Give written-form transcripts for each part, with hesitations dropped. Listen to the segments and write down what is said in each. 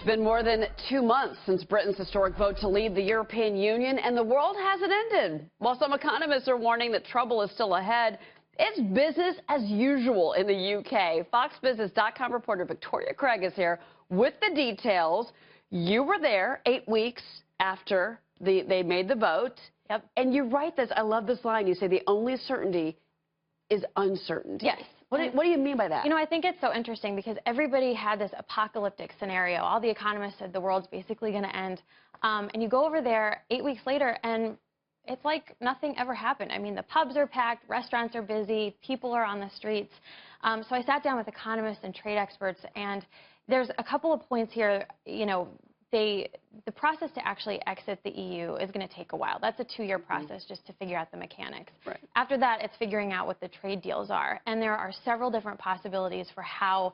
It's been more than 2 months since Britain's historic vote to leave the European Union, and the world hasn't ended. While some economists are warning that trouble is still ahead, it's business as usual in the UK. FoxBusiness.com reporter Victoria Craig is here with the details. You were there 8 weeks after they made the vote. Yep. And you write this, I love this line, you say the only certainty is uncertainty. Yes. What do you mean by that? You know, I think it's so interesting because everybody had this apocalyptic scenario. All the economists said the world's basically going to end. And you go over there 8 weeks later, and it's like nothing ever happened. I mean, the pubs are packed, restaurants are busy, people are on the streets. So I sat down with economists and trade experts, and there's a couple of points here. You know, the process to actually exit the EU is going to take a while. That's a 2-year process just to figure out the mechanics. Right. After that, it's figuring out what the trade deals are. And there are several different possibilities for how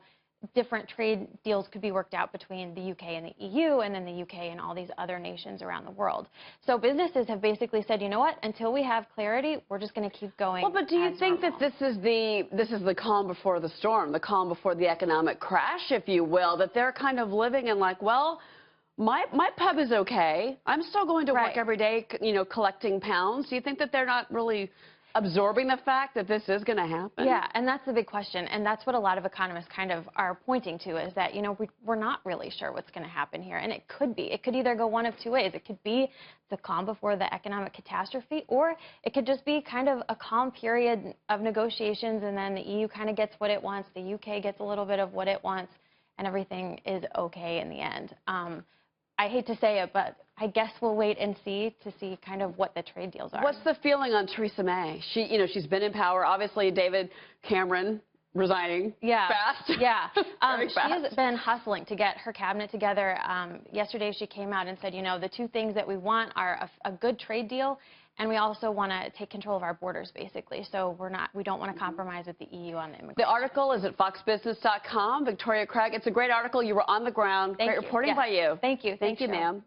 different trade deals could be worked out between the UK and the EU, and then the UK and all these other nations around the world. So businesses have basically said, you know what, until we have clarity, we're just going to keep going. Well, but do you think that this is the calm before the storm, the calm before the economic crash, if you will, that they're kind of living in like, well, my pub is okay. I'm still going to work every day, you know, collecting pounds. Do you think that they're not really absorbing the fact that this is going to happen? Yeah, and that's the big question, and that's what a lot of economists kind of are pointing to, is that, you know, we're not really sure what's going to happen here, and it could either go one of two ways. It could be the calm before the economic catastrophe, or it could just be kind of a calm period of negotiations, and then the EU kind of gets what it wants, the UK gets a little bit of what it wants, and everything is okay in the end. I hate to say it, but I guess we'll wait and see kind of what the trade deals are. What's the feeling on Theresa May? She's been in power. Obviously, David Cameron resigning fast. Yeah. Very fast. She has been hustling to get her cabinet together. Yesterday, she came out and said, you know, the two things that we want are a good trade deal, and we also want to take control of our borders, basically. So we don't want to compromise with the EU on the immigration. The article is at foxbusiness.com. Victoria Craig, it's a great article. You were on the ground. Great reporting by you. Thank you. Thank you, ma'am.